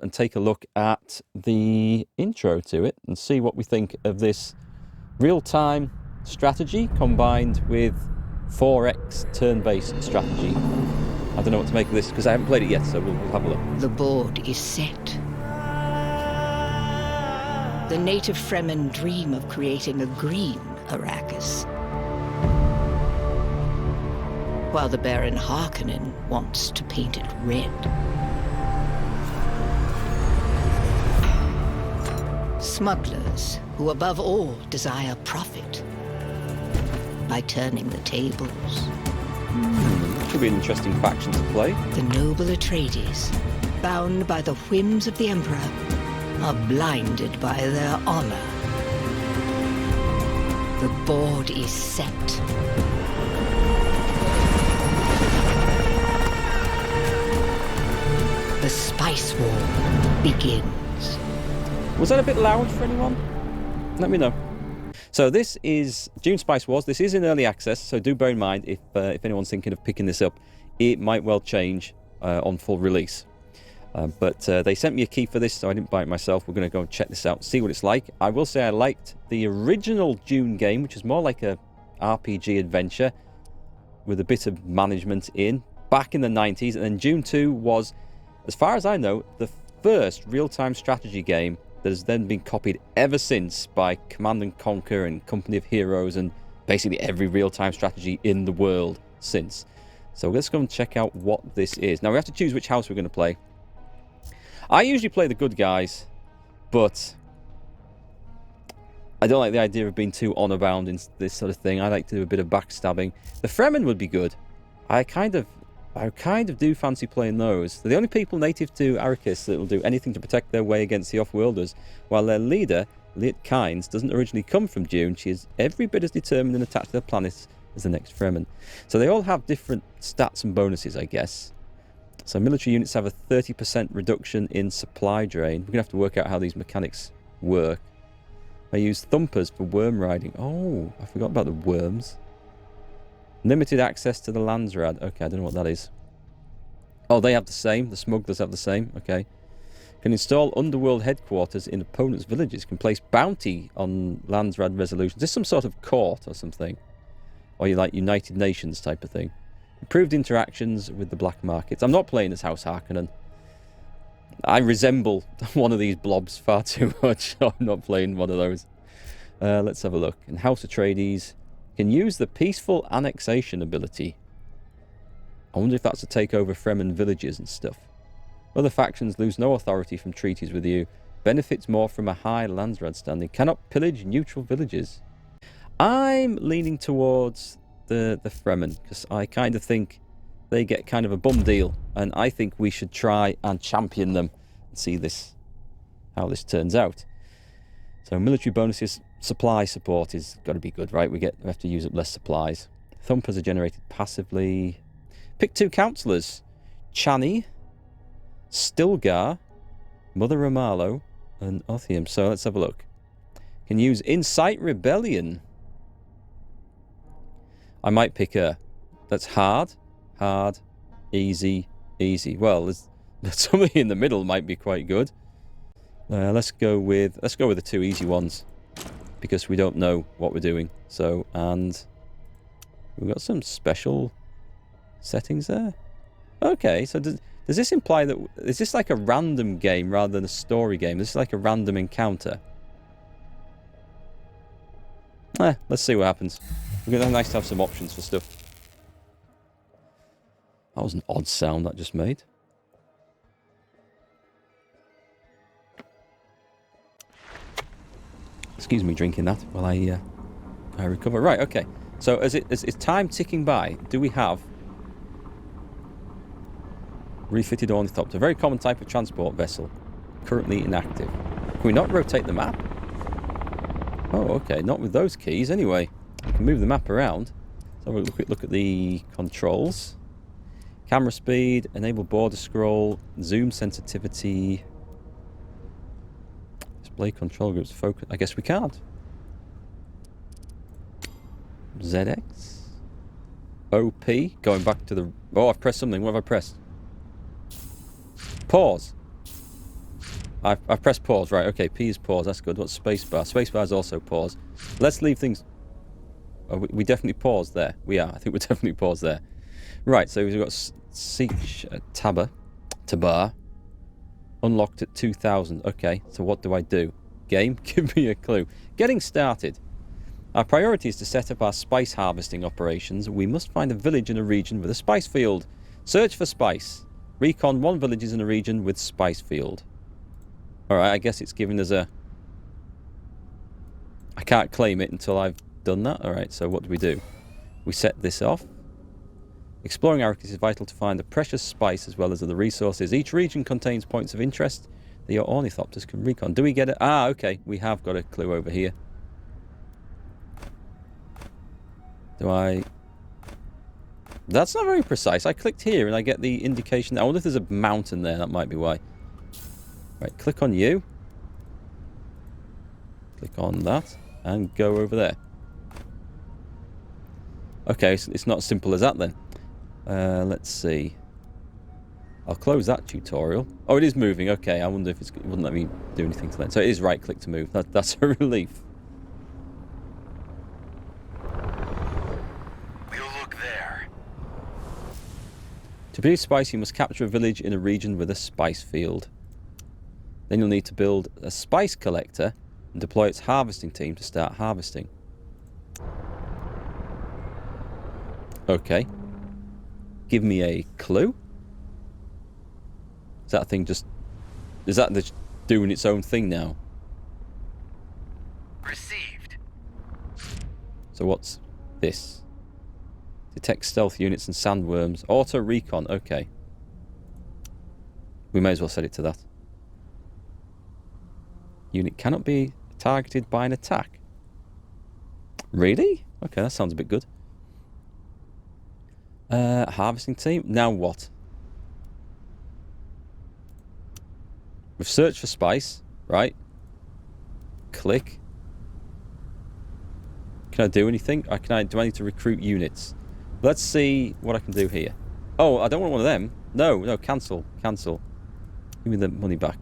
and take a look at the intro to it and see what we think of this real-time strategy combined with 4X turn-based strategy. I don't know what to make of this because I haven't played it yet, so we'll have a look. The board is set. The native Fremen dream of creating a green Arrakis, while the Baron Harkonnen wants to paint it red. Smugglers who above all desire profit by turning the tables. Could be an interesting faction to play. The noble Atreides, bound by the whims of the Emperor, are blinded by their honor. The board is set. The Spice War begins. Was that a bit loud for anyone? Let me know. So this is Dune Spice Wars. This is in early access, so do bear in mind if anyone's thinking of picking this up, it might well change on full release. But they sent me a key for this, so I didn't buy it myself. We're going to go and check this out, see what it's like. I will say I liked the original Dune game, which is more like a RPG adventure with a bit of management in, back in the 90s. And then Dune 2 was, as far as I know, the first real-time strategy game that has then been copied ever since by Command & Conquer and Company of Heroes and basically every real-time strategy in the world since. So let's go and check out what this is. Now we have to choose which house we're going to play. I usually play the good guys, but I don't like the idea of being too honor-bound in this sort of thing. I like to do a bit of backstabbing. The Fremen would be good. I kind of do fancy playing those. They're the only people native to Arrakis that will do anything to protect their way against the Off-Worlders, while their leader, Liet Kynes, doesn't originally come from Dune. She is every bit as determined and attached to the planet as the next Fremen. So they all have different stats and bonuses, I guess. So military units have a 30% reduction in supply drain. We're going to have to work out how these mechanics work. I use thumpers for worm riding. Oh, I forgot about the worms. Limited access to the Landsrad. Okay, I don't know what that is. Oh, they have the same. The smugglers have the same. Okay. Can install underworld headquarters in opponents' villages. Can place bounty on Landsrad resolutions. Is this some sort of court or something? Or you like United Nations type of thing. Improved interactions with the black markets. I'm not playing as House Harkonnen. I resemble one of these blobs far too much. I'm not playing one of those. Let's have a look. In House Atreides, can use the peaceful annexation ability. I wonder if that's to take over Fremen villages and stuff. Other factions lose no authority from treaties with you. Benefits more from a high Landsrad standing. Cannot pillage neutral villages. I'm leaning towards the Fremen, because I kind of think they get kind of a bum deal, and I think we should try and champion them and see how this turns out. So military bonuses, supply support is got to be good, right? We have to use up less supplies. Thumpers are generated passively. Pick 2 councillors: Chani, Stilgar, Mother Romalo, and Othium. So let's have a look. Can use Incite Rebellion. I might pick her. That's hard, easy, easy. Well, there's something in the middle might be quite good. Let's go with the 2 easy ones, because we don't know what we're doing. So, and we've got some special settings there. Okay, so does this imply that is this like a random game rather than a story game? This is like a random encounter. Let's see what happens. It's nice to have some options for stuff. That was an odd sound that just made. Excuse me drinking that while I recover. Right, okay. So is time ticking by? Do we have refitted ornithopter? A very common type of transport vessel. Currently inactive. Can we not rotate the map? Oh, okay. Not with those keys anyway. I can move the map around. So we'll look at the controls. Camera speed, enable border scroll, zoom sensitivity, display control groups, focus. I guess we can't. ZX. OP. Going back to the... Oh, I've pressed something. What have I pressed? Pause. I've pressed pause. Right, okay, P is pause. That's good. What's spacebar? Spacebar is also pause. Let's leave things... Oh, we definitely paused there. We are. I think we're definitely paused there. Right, so we've got Siege Tabar. Unlocked at 2000. Okay, so what do I do? Game, give me a clue. Getting started. Our priority is to set up our spice harvesting operations. We must find a village in a region with a spice field. Search for spice. Recon 1 villages in a region with spice field. Alright, I guess it's giving us a... I can't claim it until I've done that. Alright, so what do we do? We set this off. Exploring Arrakis is vital to find a precious spice as well as other resources. Each region contains points of interest that your ornithopters can recon. Do we get it? Ah, okay. We have got a clue over here. Do I... That's not very precise. I clicked here and I get the indication. I wonder if there's a mountain there. That might be why. Right, click on you. Click on that. And go over there. Okay, so it's not as simple as that then. Let's see. I'll close that tutorial. Oh, it is moving. Okay, I wonder if it wouldn't let me do anything to that. So it is right click to move. That's a relief. We'll look there. To produce spice, you must capture a village in a region with a spice field. Then you'll need to build a spice collector and deploy its harvesting team to start harvesting. Okay. Give me a clue. Is that thing just... Is that just doing its own thing now? Received. So what's this? Detect stealth units and sandworms. Auto recon. Okay. We may as well set it to that. Unit cannot be targeted by an attack. Really? Okay, that sounds a bit good. Harvesting team. Now what? We've searched for spice, right? Click. Can I do anything? Do I need to recruit units? Let's see what I can do here. Oh, I don't want one of them. No, cancel. Cancel. Give me the money back.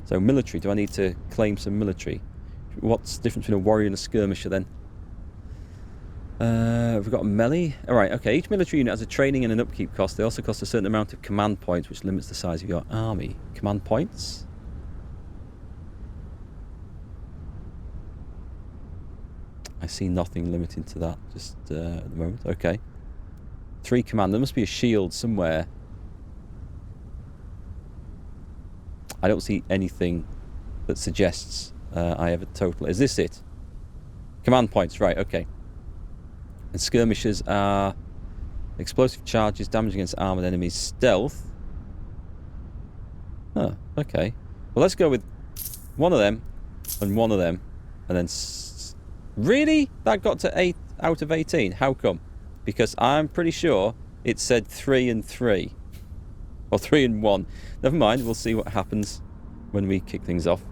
So military. Do I need to claim some military? What's the difference between a warrior and a skirmisher then? We've got a melee. Alright, okay. Each military unit has a training and an upkeep cost. They also cost a certain amount of command points, which limits the size of your army. Command points? I see nothing limiting to that just at the moment. Okay. 3 command. There must be a shield somewhere. I don't see anything that suggests I have a total. Is this it? Command points. Right, okay. And skirmishers are explosive charges, damage against armored enemies, stealth. Oh, okay. Well, let's go with one of them and one of them. And then... Really? That got to 8 out of 18? How come? Because I'm pretty sure it said 3 and 3. Or 3 and 1. Never mind, we'll see what happens when we kick things off.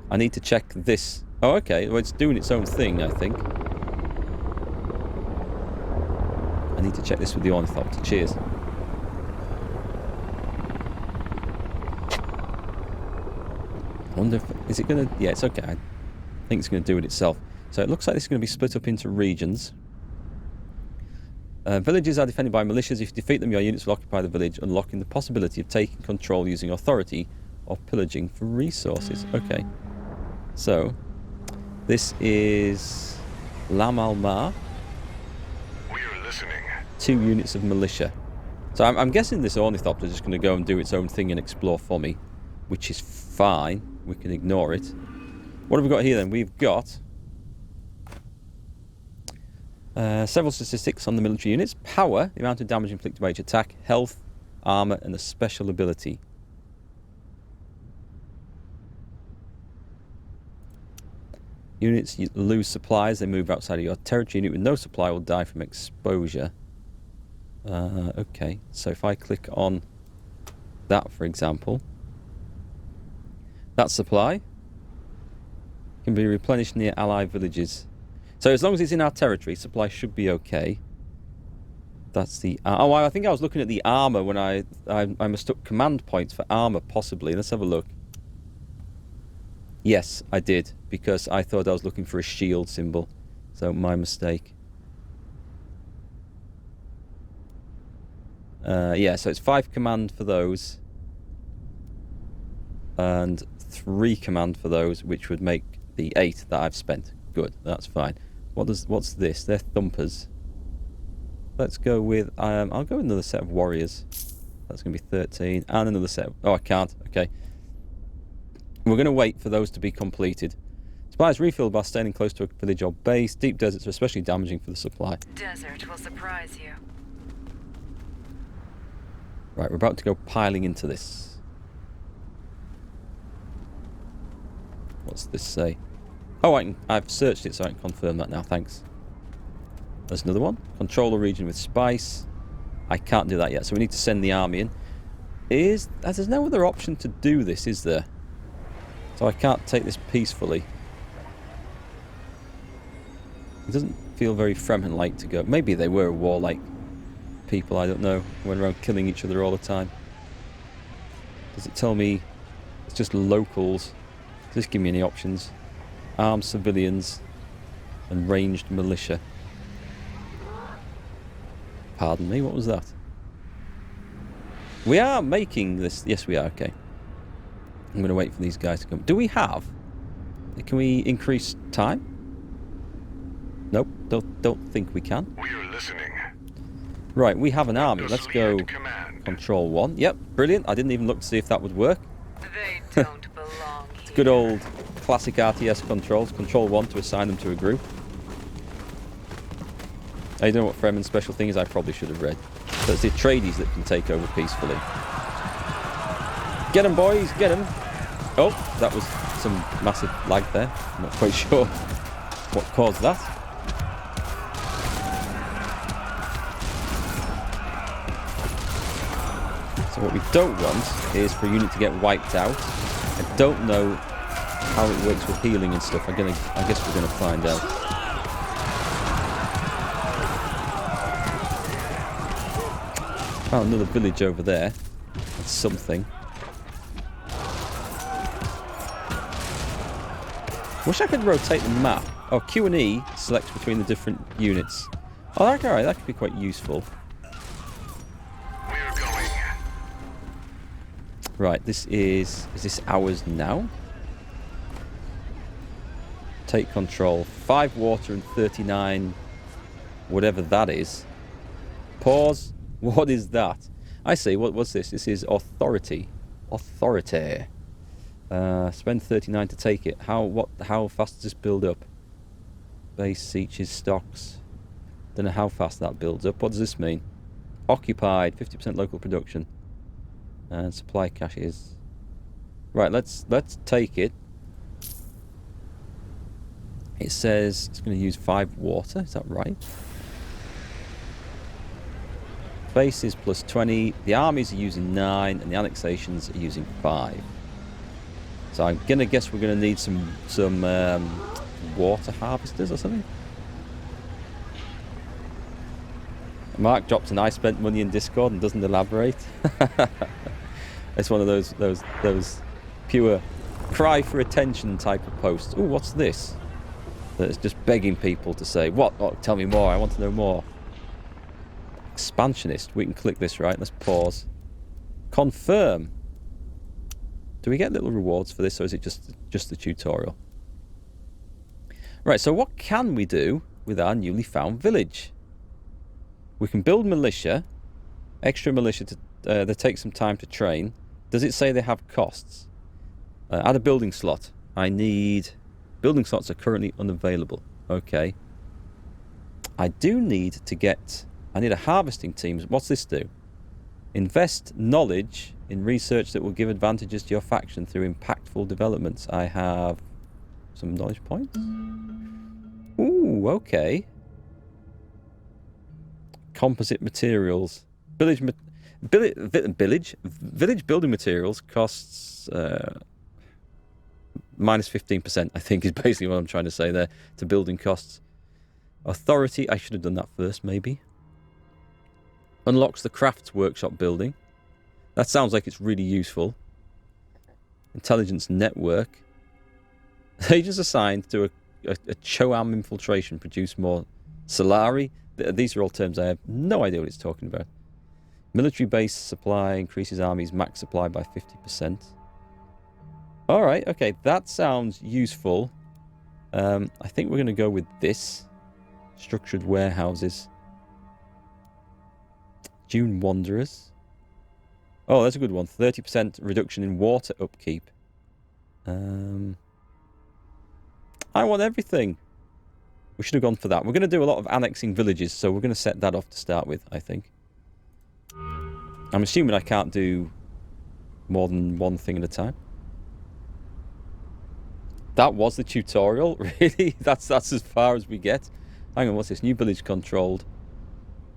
I need to check this. Oh, okay. Well, it's doing its own thing, I think. I need to check this with the ornithopter. Cheers. I wonder if... Is it going to... Yeah, it's okay. I think it's going to do it itself. So it looks like this is going to be split up into regions. Villages are defended by militias. If you defeat them, your units will occupy the village, unlocking the possibility of taking control using authority or pillaging for resources. Okay. So, this is Lam Almar. We're listening. 2 units of militia. So I'm guessing this ornithopter is just going to go and do its own thing and explore for me, which is fine. We can ignore it. What have we got here then? We've got several statistics on the military units. Power, the amount of damage inflicted by each attack. Health, armor, and a special ability. Units lose supplies. They move outside of your territory. Unit with no supply will die from exposure. Okay, so if I click on that, for example, that supply can be replenished near allied villages. So as long as it's in our territory, supply should be okay. That's the... oh, I think I was looking at the armor when I mistook command points for armor, possibly. Let's have a look. Yes, I did, because I thought I was looking for a shield symbol. So, my mistake. Yeah, so it's 5 command for those. And 3 command for those, which would make the 8 that I've spent. Good, that's fine. What's this? They're thumpers. Let's go with... I'll go with another set of warriors. That's going to be 13. And another set of... Oh, I can't. Okay. We're going to wait for those to be completed. Supplies refilled by staying close to a village or base. Deep deserts are especially damaging for the supply. Desert will surprise you. Right, we're about to go piling into this. What's this say? Oh, I've searched it so I can confirm that now. Thanks. There's another one. Control a region with spice. I can't do that yet, so we need to send the army in. There's no other option to do this, is there? So I can't take this peacefully. It doesn't feel very Fremen-like to go. Maybe they were warlike people, I don't know. Went around killing each other all the time. Does it tell me it's just locals? Does this give me any options? Armed civilians and ranged militia. Pardon me, what was that? We are making this... Yes, we are, okay. I'm going to wait for these guys to come. Do we have... Can we increase time? Nope, don't think we can. We are listening. Right, we have an army. Let's go Command. control 1. Yep, brilliant. I didn't even look to see if that would work. They don't belong It's here. good old classic RTS controls. Control 1 to assign them to a group. I don't know what Fremen's special thing is. I probably should have read. So it's the Atreides that can take over peacefully. Get them, boys, get them. Oh, that was some massive lag there. I'm not quite sure what caused that. So what we don't want is for a unit to get wiped out. I don't know how it works with healing and stuff. I guess we're gonna find out. Found another village over there. That's something. Wish I could rotate the map. Oh, Q and E selects between the different units. Oh, alright, that could be quite useful. We're going. Right, is this ours now? Take control. 5 water and 39, whatever that is. Pause. What is that? I see. What's this? This is authority. Authority. Spend 39 to take it. How fast does this build up? Base sieges, stocks. Don't know how fast that builds up. What does this mean? Occupied. 50% local production. And supply caches. Right. Let's take it. It says it's going to use 5 water. Is that right? Bases plus 20. The armies are using 9, and the annexations are using 5. So I'm gonna guess we're gonna need some water harvesters or something. Mark drops an "I spent money in Discord" and doesn't elaborate. It's one of those pure cry for attention type of posts. Ooh, what's this? That's just begging people to say, "What? Oh, tell me more. I want to know more." Expansionist. We can click this, right? Let's pause. Confirm. Do we get little rewards for this, or is it just the tutorial? Right, so what can we do with our newly found village? We can build militia. Extra militia they take some time to train. Does it say they have costs? Add a building slot. I need... Building slots are currently unavailable. Okay. I do need to get... I need a harvesting team. What's this do? Invest knowledge in research that will give advantages to your faction through impactful developments. I have some knowledge points. Ooh, okay. Composite materials. Village building materials costs minus 15%, I think is basically what I'm trying to say there, to building costs. Authority, I should have done that first, maybe. Unlocks the crafts workshop building. That sounds like it's really useful. Intelligence network. Agents assigned to a Choam infiltration produce more Solari. These are all terms I have no idea what it's talking about. Military base supply increases army's max supply by 50%. Alright, okay, that sounds useful. I think we're going to go with this. Structured warehouses. Dune Wanderers. Oh, that's a good one. 30% reduction in water upkeep. I want everything. We should have gone for that. We're going to do a lot of annexing villages, so we're going to set that off to start with, I think. I'm assuming I can't do more than one thing at a time. That was the tutorial? Really? That's as far as we get? Hang on, what's this? New village controlled.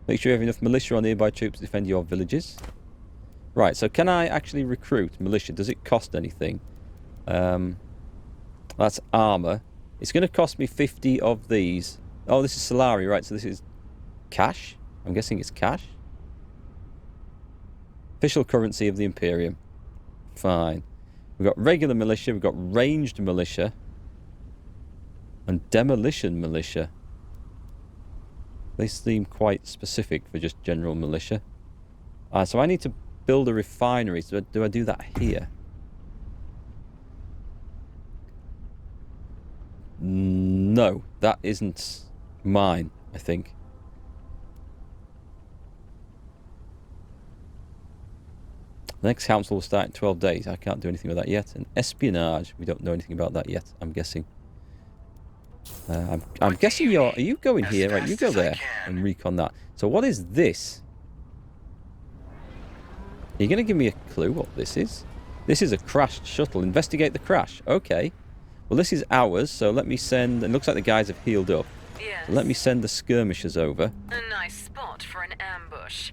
Make sure you have enough militia or nearby troops to defend your villages. Right, so can I actually recruit militia? Does it cost anything? That's armor. It's going to cost me 50 of these. Oh, this is Solari, right? So this is cash? I'm guessing it's cash. Official currency of the Imperium. Fine. We've got regular militia, we've got ranged militia, and demolition militia. They seem quite specific for just general militia. So I need to build a refinery. So do I do that here? No, that isn't mine, I think. The next council will start in 12 days. I can't do anything with that yet. And espionage, we don't know anything about that yet, I'm guessing. I'm guessing are you going here? Right, you go there and recon that. So what is this? Are you going to give me a clue what this is? This is a crashed shuttle. Investigate the crash. Okay. Well, this is ours, so let me send... It looks like the guys have healed up. Yes. So let me send the skirmishers over. A nice spot for an ambush.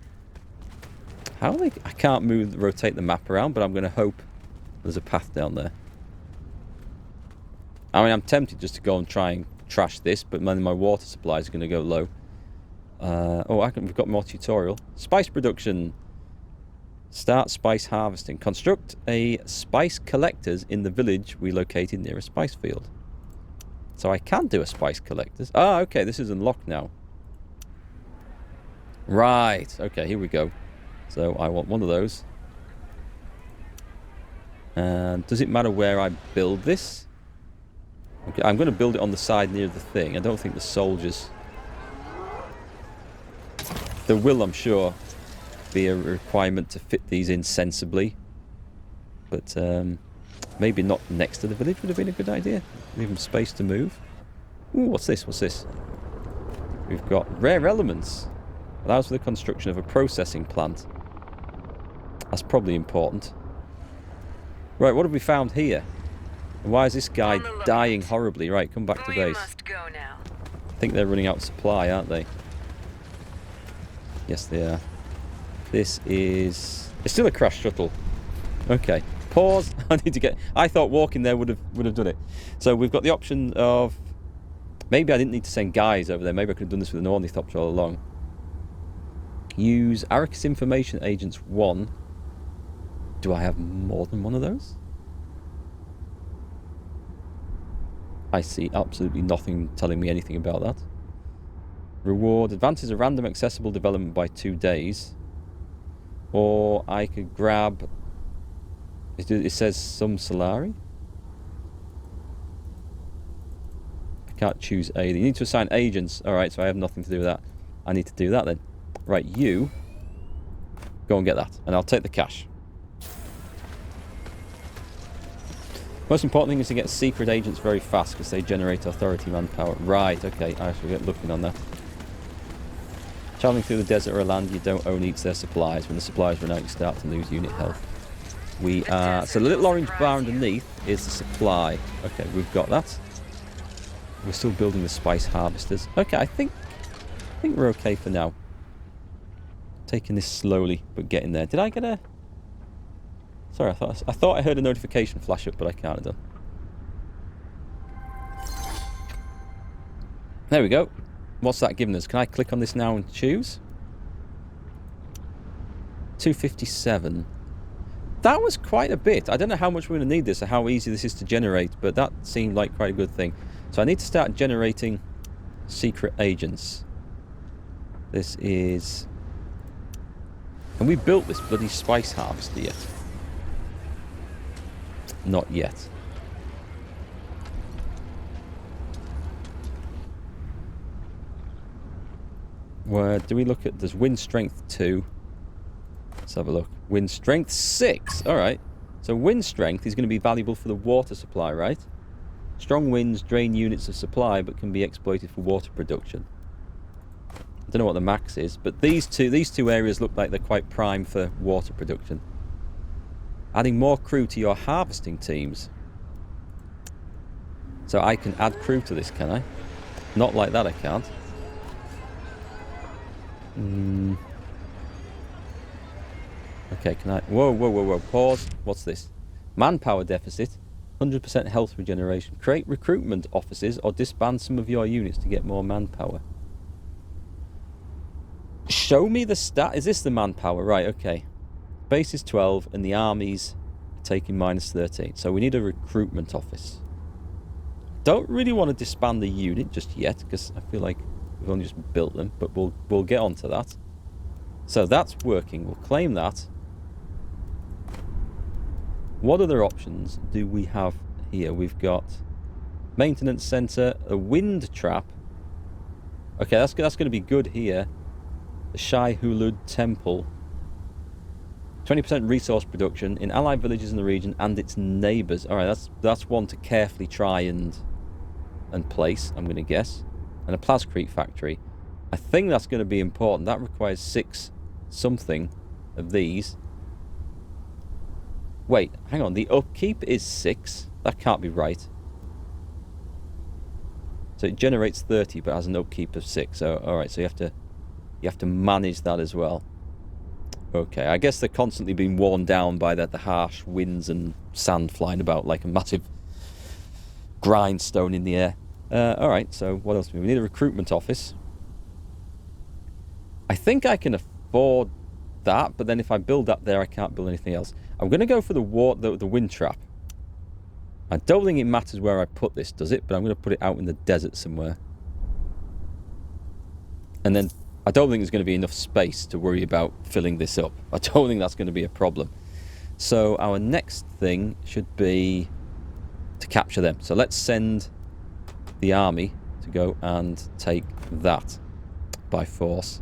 How are they... I can't rotate the map around, but I'm going to hope there's a path down there. I mean, I'm tempted just to go and try and trash this, but then my water supply is going to go low. We've got more tutorial. Spice production. Start spice harvesting. Construct a spice collectors in the village we located near a spice field. So I can do a spice collectors. Ah, okay, this is unlocked now. Right, okay, here we go. So I want one of those. And does it matter where I build this? Okay, I'm going to build it on the side near the thing. I don't think the soldiers... There will, I'm sure, be a requirement to fit these in sensibly. But maybe not next to the village would have been a good idea. Leave them space to move. Ooh, what's this? What's this? We've got rare elements. Allows for the construction of a processing plant. That's probably important. Right, what have we found here? And why is this guy dying horribly? Right, come back to base. Must go now. I think they're running out of supply, aren't they? Yes, they are. This is... It's still a crashed shuttle. Okay. Pause. I need to get... I thought walking there would have done it. So we've got the option of... Maybe I didn't need to send guys over there. Maybe I could have done this with an ornithopter all along. Use Arrakis Information Agents 1. Do I have more than one of those? I see absolutely nothing telling me anything about that. Reward. Advances a random accessible development by 2 days. Or I could grab... It says some Solari. I can't choose A. You need to assign agents. Alright, so I have nothing to do with that. I need to do that then. Right, you... Go and get that. And I'll take the cash. Most important thing is to get secret agents very fast because they generate authority manpower. Right, okay. I shall get looking on that. Traveling through the desert or land you don't own eats their supplies. When the supplies run out, you start to lose unit health. We are... So the little orange bar underneath is the supply. Okay, we've got that. We're still building the spice harvesters. Okay, I think we're okay for now. Taking this slowly, but getting there. Did I get a... Sorry, I thought I heard a notification flash up, but I can't have done. There we go. What's that giving us? Can I click on this now and choose? 257. That was quite a bit. I don't know how much we're going to need this or how easy this is to generate, but that seemed like quite a good thing. So I need to start generating secret agents. This is... Have we built this bloody spice harvester yet? Not yet. Where do we look at? There's wind strength 2. Let's have a look. Wind strength 6. Alright. So wind strength is going to be valuable for the water supply, right? Strong winds drain units of supply but can be exploited for water production. I don't know what the max is, but these two areas look like they're quite prime for water production. Adding more crew to your harvesting teams. So I can add crew to this, can I? Not like that I can't. Okay, can I... Whoa. Pause. What's this? Manpower deficit. 100% health regeneration. Create recruitment offices or disband some of your units to get more manpower. Show me the stat. Is this the manpower? Right, okay. Base is 12 and the army's taking minus 13. So we need a recruitment office. Don't really want to disband the unit just yet because I feel like we've only just built them, but we'll get onto that. So that's working. We'll claim that. What other options do we have here? We've got maintenance center, a wind trap. Okay, that's going to be good here. The Shai Hulud Temple. 20% resource production in allied villages in the region and its neighbours. All right, that's one to carefully try and place, I'm going to guess. And a plascrete factory. I think that's going to be important. That requires 6 something of these. Wait, hang on. The upkeep is 6. That can't be right. So it generates 30 but has an upkeep of 6. So all right, so you have to manage that as well. Okay, I guess they're constantly being worn down by the harsh winds and sand flying about like a massive grindstone in the air. Alright, so what else do we need? A recruitment office. I think I can afford that, but then if I build that there, I can't build anything else. I'm going to go for the wind trap. I don't think it matters where I put this, does it? But I'm going to put it out in the desert somewhere. And then I don't think there's going to be enough space to worry about filling this up. I don't think that's going to be a problem. So our next thing should be to capture them. So let's send the army to go and take that by force.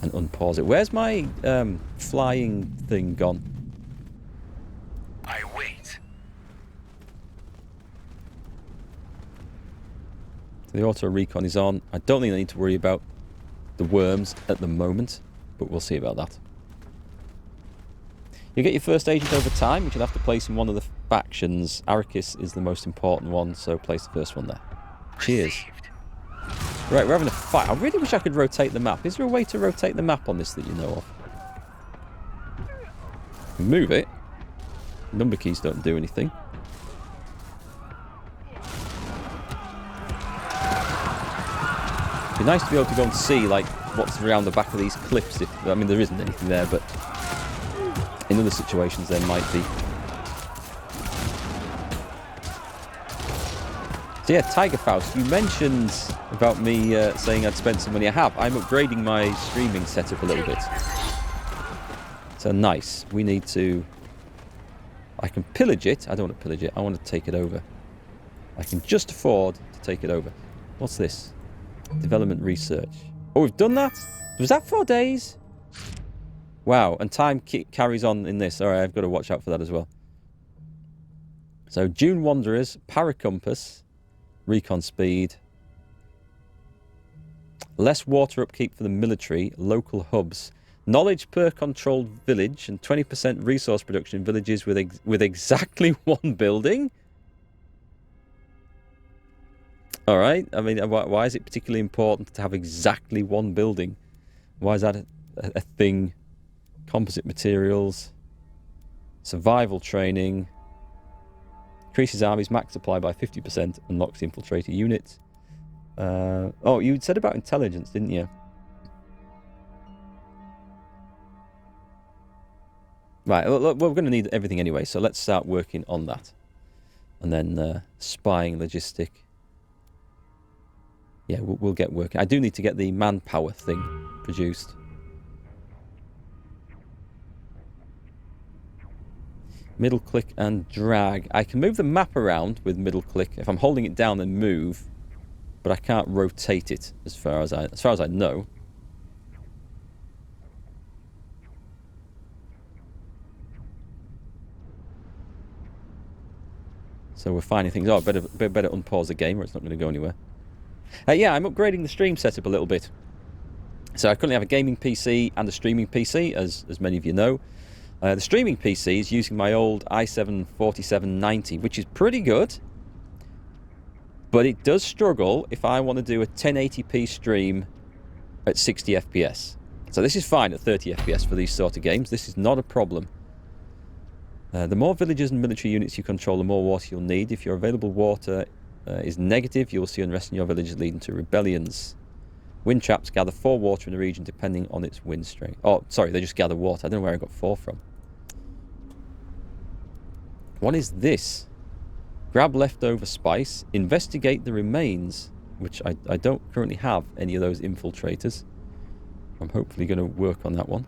And unpause it. Where's my flying thing gone? I wait. The auto recon is on. I don't think I need to worry about the worms at the moment, but we'll see about that. You get your first agent over time, which you'll have to place in one of the factions. Arrakis is the most important one, so place the first one there. Cheers. Right, we're having a fight. I really wish I could rotate the map. Is there a way to rotate the map on this that you know of? Move it. Number keys don't do anything. It'd be nice to be able to go and see like what's around the back of these cliffs. I mean, there isn't anything there, but in other situations there might be. So yeah, Tiger Faust, you mentioned about me saying I'd spent some money. I have. I'm upgrading my streaming setup a little bit. So nice. We need to... I can pillage it. I don't want to pillage it. I want to take it over. I can just afford to take it over. What's this? Development research. Oh, we've done that? Was that 4 days? Wow, and time carries on in this. Alright, I've got to watch out for that as well. So, Dune Wanderers, Paracompass, Recon Speed, less water upkeep for the military, local hubs, knowledge per controlled village, and 20% resource production in villages with exactly 1 building? Alright, I mean, why is it particularly important to have exactly 1 building? Why is that a thing? Composite materials, survival training, increases army's max supply by 50%, unlocks the infiltrator unit. Oh, you said about intelligence, didn't you? Right, well, we're going to need everything anyway, so let's start working on that. And then spying, logistic. Yeah, we'll get working. I do need to get the manpower thing produced. Middle click and drag. I can move the map around with middle click. If I'm holding it down and move, but I can't rotate it as far as I know. So we're finding things. Oh, better unpause the game or it's not going to go anywhere. Yeah, I'm upgrading the stream setup a little bit. So I currently have a gaming PC and a streaming PC, as many of you know. The streaming PC is using my old i7-4790, which is pretty good. But it does struggle if I want to do a 1080p stream at 60 FPS. So this is fine at 30 FPS for these sort of games. This is not a problem. The more villages and military units you control, the more water you'll need. If your available water is negative, you will see unrest in your villages leading to rebellions. Wind traps gather 4 water in the region depending on its wind strength. Oh, sorry, they just gather water. I don't know where I got 4 from. What is this? Grab leftover spice. Investigate the remains, which I don't currently have any of those infiltrators. I'm hopefully going to work on that one.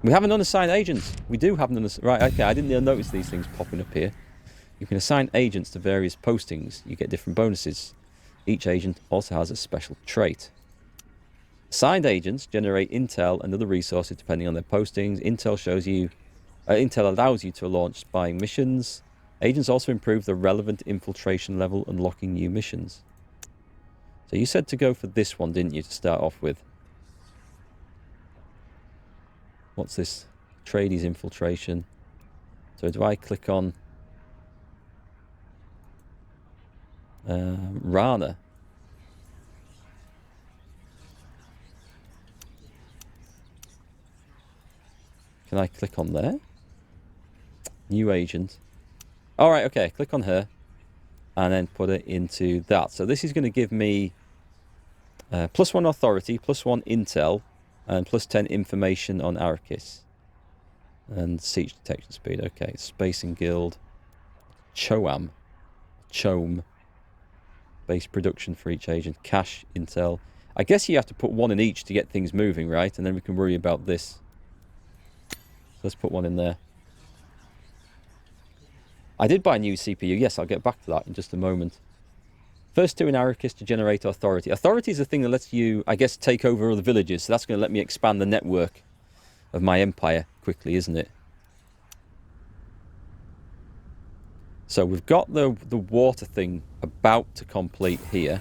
We have an unassigned agent. We do have an unassigned... Right, okay, I didn't notice these things popping up here. You can assign agents to various postings. You get different bonuses. Each agent also has a special trait. Assigned agents generate intel and other resources depending on their postings. Intel allows you to launch spying missions. Agents also improve the relevant infiltration level, unlocking new missions. So you said to go for this one, didn't you, to start off with? What's this? Tradies infiltration. So do I click on Rana? Can I click on there? New agent. Alright, okay. Click on her. And then put it into that. So this is going to give me +1 authority, +1 intel, and +10 information on Arrakis. And siege detection speed. Okay. Spacing guild. Chome. Base production for each agent. Cash intel. I guess you have to put 1 in each to get things moving, right? And then we can worry about this. Let's put 1 in there. I did buy a new CPU. Yes, I'll get back to that in just a moment. First 2 in Arrakis to generate authority. Authority is the thing that lets you, I guess, take over other villages. So that's going to let me expand the network of my empire quickly, isn't it? So we've got the water thing about to complete here.